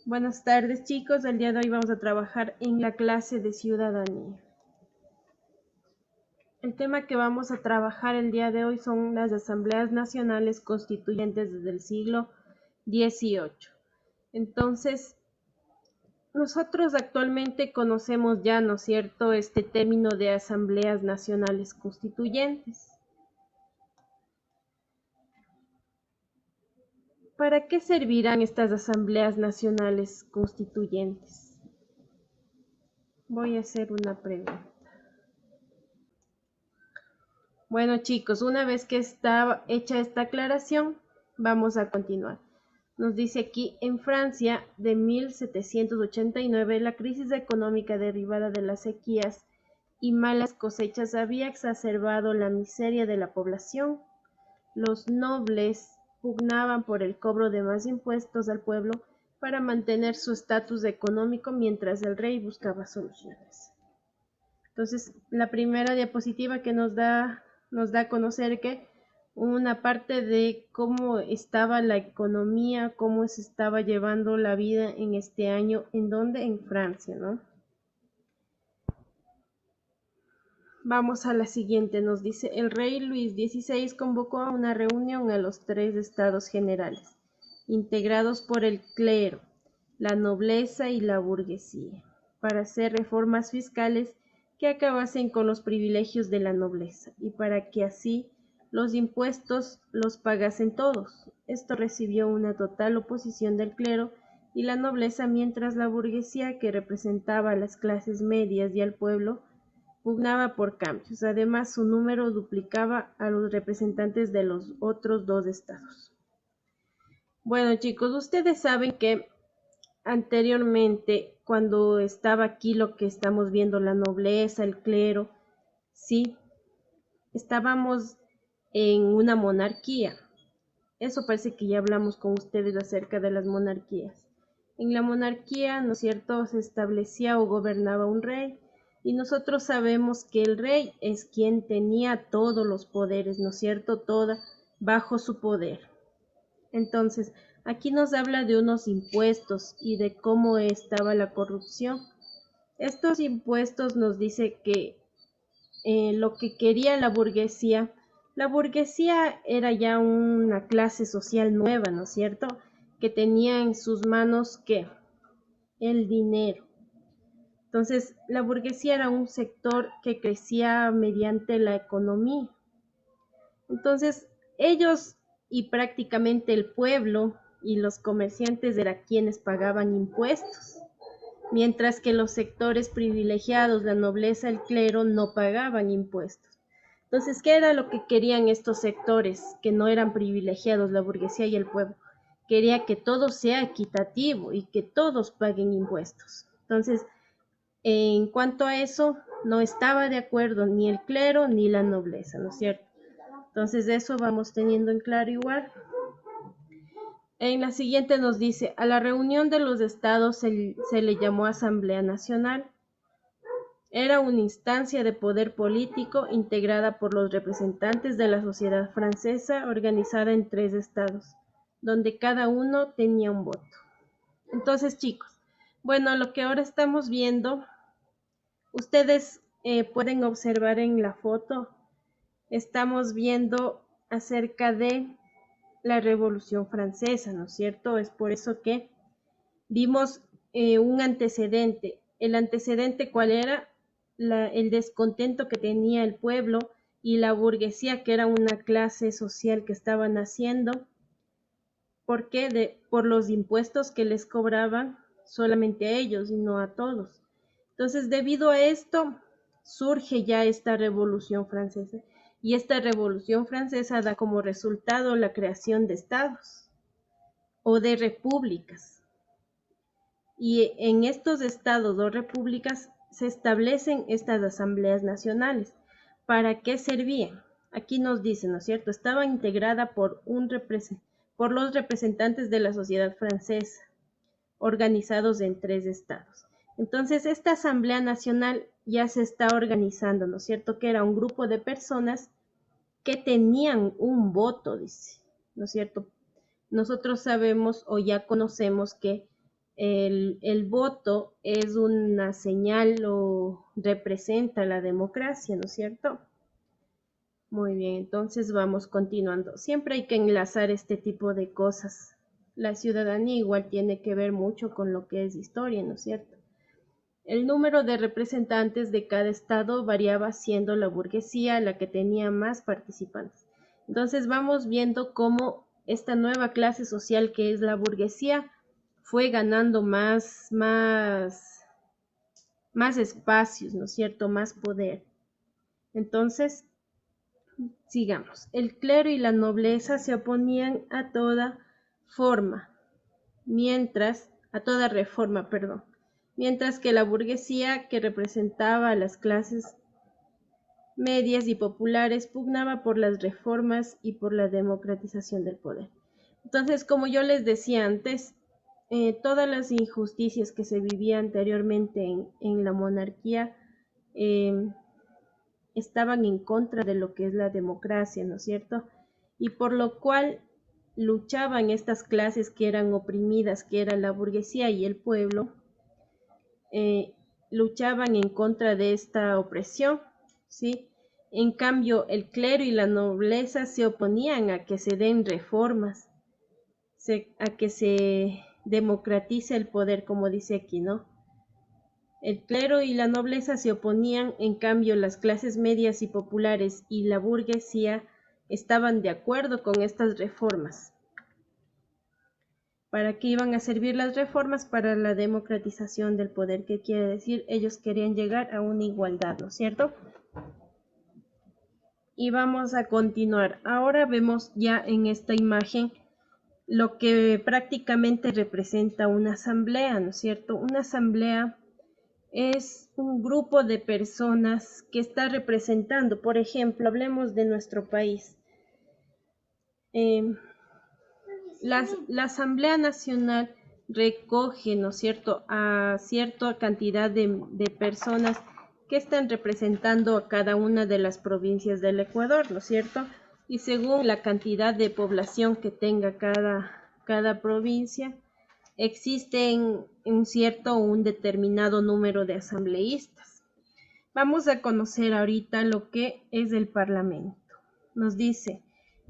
Buenas tardes, chicos. El día de hoy vamos a trabajar en la clase de ciudadanía. El tema que vamos a trabajar el día de hoy son las asambleas nacionales constituyentes desde el siglo XVIII. Entonces, nosotros actualmente conocemos ya, ¿no es cierto?, este término de asambleas nacionales constituyentes. ¿Para qué servirán estas asambleas nacionales constituyentes? Voy a hacer una pregunta. Bueno, chicos, una vez que está hecha esta aclaración, vamos a continuar. Nos dice aquí, en Francia, de 1789, la crisis económica derivada de las sequías y malas cosechas había exacerbado la miseria de la población. Los nobles pugnaban por el cobro de más impuestos al pueblo para mantener su estatus económico mientras el rey buscaba soluciones. Entonces, la primera diapositiva que nos da a conocer que una parte de cómo estaba la economía, cómo se estaba llevando la vida en este año, ¿en dónde? En Francia, ¿no? Vamos a la siguiente, nos dice, el rey Luis XVI convocó a una reunión a los 3 estados generales, integrados por el clero, la nobleza y la burguesía, para hacer reformas fiscales que acabasen con los privilegios de la nobleza y para que así los impuestos los pagasen todos. Esto recibió una total oposición del clero y la nobleza, mientras la burguesía, que representaba a las clases medias y al pueblo, pugnaba por cambios. Además, su número duplicaba a los representantes de los otros 2 estados. Bueno, chicos, ustedes saben que anteriormente, cuando estaba aquí lo que estamos viendo, la nobleza, el clero, sí, estábamos en una monarquía. Eso parece que ya hablamos con ustedes acerca de las monarquías. En la monarquía, ¿no es cierto?, se establecía o gobernaba un rey, y nosotros sabemos que el rey es quien tenía todos los poderes, ¿no es cierto?, toda bajo su poder. Entonces, aquí nos habla de unos impuestos y de cómo estaba la corrupción. Estos impuestos nos dice que lo que quería la burguesía era ya una clase social nueva, ¿no es cierto?, que tenía en sus manos, ¿qué? El dinero. Entonces, la burguesía era un sector que crecía mediante la economía. Entonces, ellos y prácticamente el pueblo y los comerciantes eran quienes pagaban impuestos, mientras que los sectores privilegiados, la nobleza, el clero, no pagaban impuestos. Entonces, ¿qué era lo que querían estos sectores que no eran privilegiados, la burguesía y el pueblo? Quería que todo sea equitativo y que todos paguen impuestos. Entonces, en cuanto a eso, no estaba de acuerdo ni el clero ni la nobleza, ¿no es cierto? Entonces, eso vamos teniendo en claro igual. En la siguiente nos dice, a la reunión de los estados se le llamó Asamblea Nacional. Era una instancia de poder político integrada por los representantes de la sociedad francesa, organizada en 3 estados, donde cada uno tenía un voto. Entonces, chicos, bueno, lo que ahora estamos viendo, ustedes pueden observar en la foto, estamos viendo acerca de la Revolución Francesa, ¿no es cierto? Es por eso que vimos un antecedente. ¿El antecedente cuál era? El descontento que tenía el pueblo y la burguesía, que era una clase social que estaba naciendo. ¿Por qué? Por los impuestos que les cobraban solamente a ellos y no a todos. Entonces, debido a esto, surge ya esta Revolución Francesa. Y esta Revolución Francesa da como resultado la creación de estados o de repúblicas. Y en estos estados o repúblicas se establecen estas asambleas nacionales. ¿Para qué servían? Aquí nos dice, ¿no es cierto? Estaba integrada por los representantes de la sociedad francesa, organizados en 3 estados. Entonces, esta Asamblea Nacional ya se está organizando, ¿no es cierto? Que era un grupo de personas que tenían un voto, dice, ¿no es cierto? Nosotros sabemos o ya conocemos que el voto es una señal o representa la democracia, ¿no es cierto? Muy bien, entonces vamos continuando. Siempre hay que enlazar este tipo de cosas. La ciudadanía igual tiene que ver mucho con lo que es historia, ¿no es cierto? El número de representantes de cada estado variaba, siendo la burguesía la que tenía más participantes. Entonces vamos viendo cómo esta nueva clase social que es la burguesía fue ganando más espacios, ¿no es cierto? Más poder. Entonces, sigamos. El clero y la nobleza se oponían a toda forma, a toda reforma, perdón, mientras que la burguesía, que representaba a las clases medias y populares, pugnaba por las reformas y por la democratización del poder. Entonces, como yo les decía antes, todas las injusticias que se vivían anteriormente en la monarquía eh, estaban en contra de lo que es la democracia, ¿no es cierto? Y por lo cual luchaban estas clases que eran oprimidas, que era la burguesía y el pueblo, eh, luchaban en contra de esta opresión, ¿sí? En cambio, el clero y la nobleza se oponían a que se den reformas, a que se democratice el poder, como dice aquí, ¿no? El clero y la nobleza se oponían, en cambio las clases medias y populares y la burguesía estaban de acuerdo con estas reformas. ¿Para qué iban a servir las reformas? Para la democratización del poder, que quiere decir ellos querían llegar a una igualdad, ¿no es cierto? Y vamos a continuar. Ahora vemos ya en esta imagen lo que prácticamente representa una asamblea, ¿no es cierto? Una asamblea es un grupo de personas que está representando, por ejemplo, hablemos de nuestro país. La Asamblea Nacional recoge, ¿no es cierto?, a cierta cantidad de personas que están representando a cada una de las provincias del Ecuador, ¿no es cierto? Y según la cantidad de población que tenga cada provincia, existen un determinado número de asambleístas. Vamos a conocer ahorita lo que es el Parlamento. Nos dice,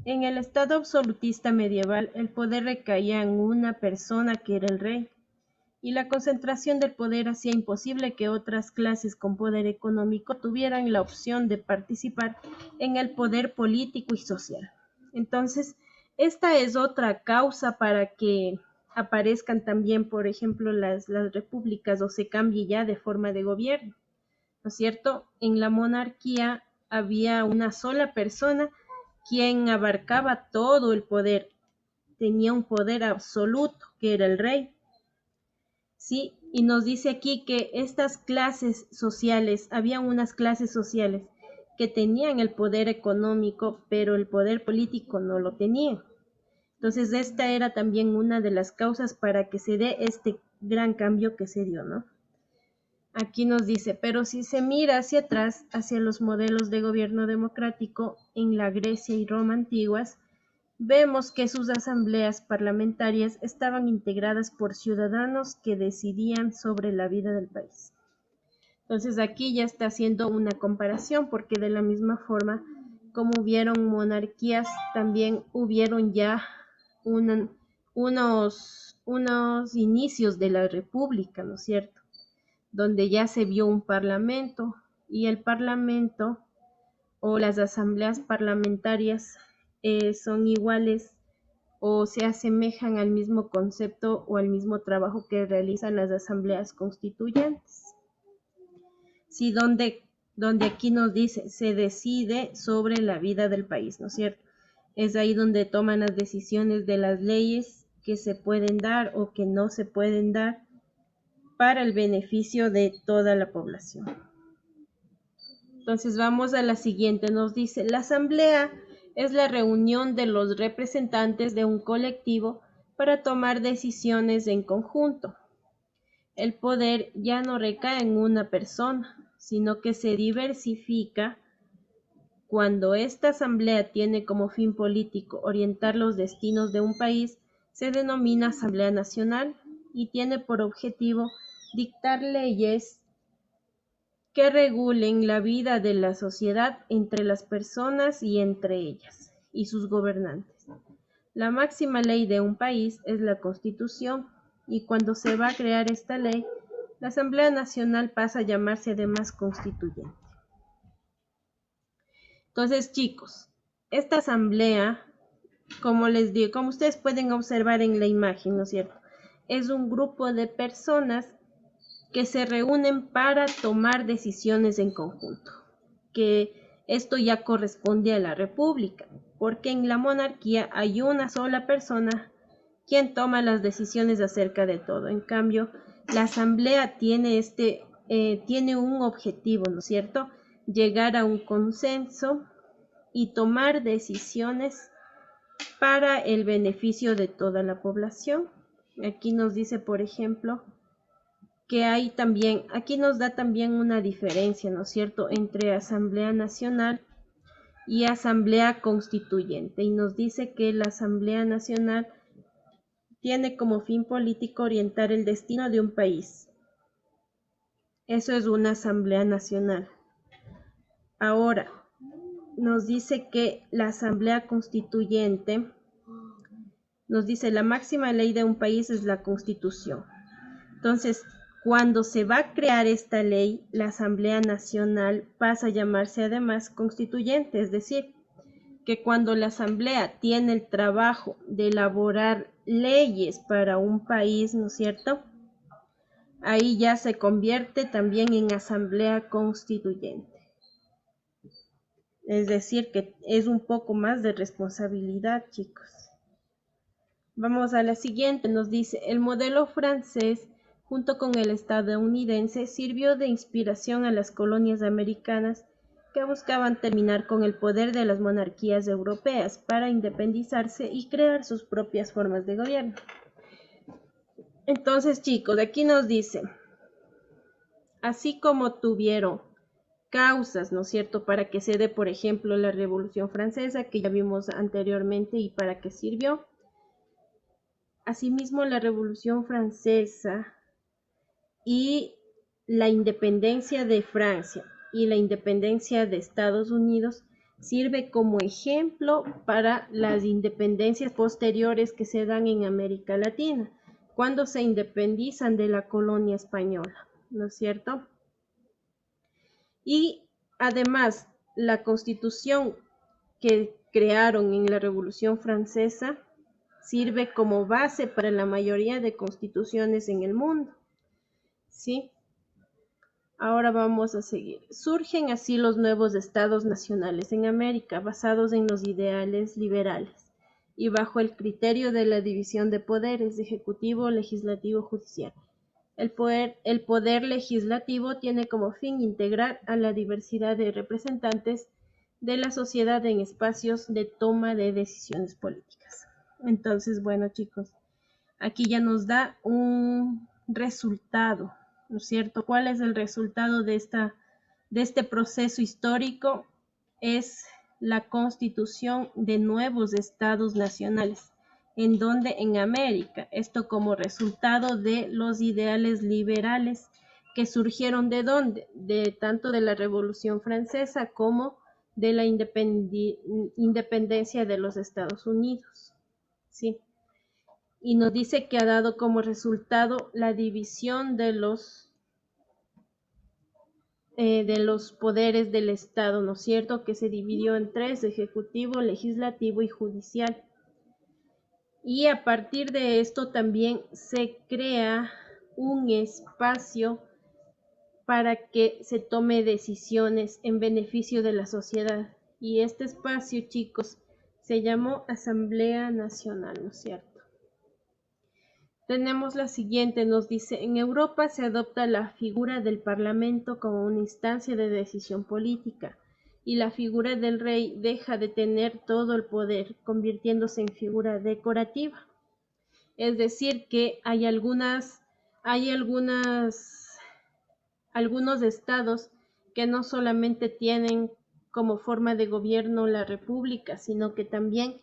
en el estado absolutista medieval, el poder recaía en una persona que era el rey, y la concentración del poder hacía imposible que otras clases con poder económico tuvieran la opción de participar en el poder político y social. Entonces, esta es otra causa para que aparezcan también, por ejemplo, las repúblicas o se cambie ya de forma de gobierno, ¿no es cierto? En la monarquía había una sola persona quien abarcaba todo el poder, tenía un poder absoluto, que era el rey. ¿Sí? Y nos dice aquí que estas clases sociales, había unas clases sociales que tenían el poder económico, pero el poder político no lo tenían. Entonces, esta era también una de las causas para que se dé este gran cambio que se dio, ¿no? Aquí nos dice, pero si se mira hacia atrás, hacia los modelos de gobierno democrático en la Grecia y Roma antiguas, vemos que sus asambleas parlamentarias estaban integradas por ciudadanos que decidían sobre la vida del país. Entonces aquí ya está haciendo una comparación, porque de la misma forma como hubieron monarquías, también hubieron ya unos inicios de la república, ¿no es cierto? Donde ya se vio un parlamento, y el parlamento o las asambleas parlamentarias son iguales o se asemejan al mismo concepto o al mismo trabajo que realizan las asambleas constituyentes. Sí, donde aquí nos dice, se decide sobre la vida del país, ¿no es cierto? Es ahí donde toman las decisiones de las leyes que se pueden dar o que no se pueden dar para el beneficio de toda la población. Entonces vamos a la siguiente, nos dice, la asamblea es la reunión de los representantes de un colectivo para tomar decisiones en conjunto. El poder ya no recae en una persona, sino que se diversifica. Cuando esta asamblea tiene como fin político orientar los destinos de un país, se denomina Asamblea Nacional. y tiene por objetivo dictar leyes que regulen la vida de la sociedad entre las personas y entre ellas y sus gobernantes. La máxima ley de un país es la Constitución, y cuando se va a crear esta ley, la Asamblea Nacional pasa a llamarse además constituyente. Entonces, chicos, esta asamblea, como les digo, como ustedes pueden observar en la imagen, ¿no es cierto? Es un grupo de personas que se reúnen para tomar decisiones en conjunto, que esto ya corresponde a la república, porque en la monarquía hay una sola persona quien toma las decisiones acerca de todo. En cambio, la asamblea tiene un objetivo, ¿no es cierto? Llegar a un consenso y tomar decisiones para el beneficio de toda la población. Aquí nos dice, por ejemplo, que hay también, aquí nos da también una diferencia, ¿no es cierto?, entre Asamblea Nacional y Asamblea Constituyente, y nos dice que la Asamblea Nacional tiene como fin político orientar el destino de un país. Eso es una Asamblea Nacional. Ahora, nos dice que la Asamblea Constituyente, nos dice la máxima ley de un país es la Constitución. Entonces, cuando se va a crear esta ley, la Asamblea Nacional pasa a llamarse además constituyente, es decir, que cuando la Asamblea tiene el trabajo de elaborar leyes para un país, ¿no es cierto?, ahí ya se convierte también en Asamblea Constituyente. Es decir, que es un poco más de responsabilidad, chicos. Vamos a la siguiente, nos dice, el modelo francés, junto con el estadounidense, sirvió de inspiración a las colonias americanas que buscaban terminar con el poder de las monarquías europeas para independizarse y crear sus propias formas de gobierno. Entonces, chicos, aquí nos dice, así como tuvieron causas, ¿no es cierto?, para que se dé, por ejemplo, la Revolución Francesa, que ya vimos anteriormente y para qué sirvió. Asimismo, la Revolución Francesa y la independencia de Francia y la independencia de Estados Unidos sirve como ejemplo para las independencias posteriores que se dan en América Latina, cuando se independizan de la colonia española, ¿no es cierto? Y además, la Constitución que crearon en la Revolución Francesa sirve como base para la mayoría de constituciones en el mundo, ¿sí? Ahora vamos a seguir. Surgen así los nuevos estados nacionales en América, basados en los ideales liberales y bajo el criterio de la división de poderes, ejecutivo, legislativo, judicial. El poder legislativo tiene como fin integrar a la diversidad de representantes de la sociedad en espacios de toma de decisiones políticas. Entonces, bueno, chicos, aquí ya nos da un resultado, ¿no es cierto? ¿Cuál es el resultado de este proceso histórico? Es la constitución de nuevos estados nacionales. ¿En donde? En América. Esto como resultado de los ideales liberales que surgieron ¿de dónde? De tanto de la Revolución Francesa como de la independencia de los Estados Unidos. ¿Sí? Y nos dice que ha dado como resultado la división de los poderes del Estado, ¿no es cierto? Que se dividió en tres: ejecutivo, legislativo y judicial. Y a partir de esto también se crea un espacio para que se tome decisiones en beneficio de la sociedad. Y este espacio, chicos, se llamó Asamblea Nacional, ¿no es cierto? Tenemos la siguiente, nos dice, en Europa se adopta la figura del Parlamento como una instancia de decisión política, y la figura del rey deja de tener todo el poder, convirtiéndose en figura decorativa. Es decir, que hay algunos estados que no solamente tienen como forma de gobierno la república, sino que también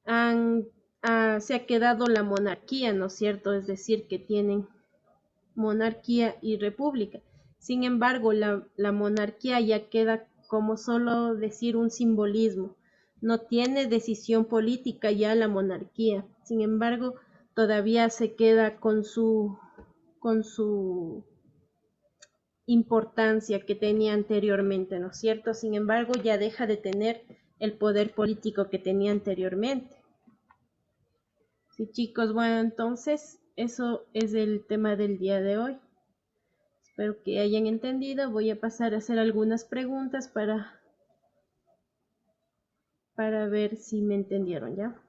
han se ha quedado la monarquía, ¿no es cierto? Es decir, que tienen monarquía y república. Sin embargo, la monarquía ya queda como solo decir un simbolismo. No tiene decisión política ya la monarquía. Sin embargo, todavía se queda con su importancia que tenía anteriormente, ¿no es cierto? Sin embargo, ya deja de tener el poder político que tenía anteriormente. Sí, chicos, bueno, entonces eso es el tema del día de hoy. Espero que hayan entendido. Voy a pasar a hacer algunas preguntas para ver si me entendieron ya.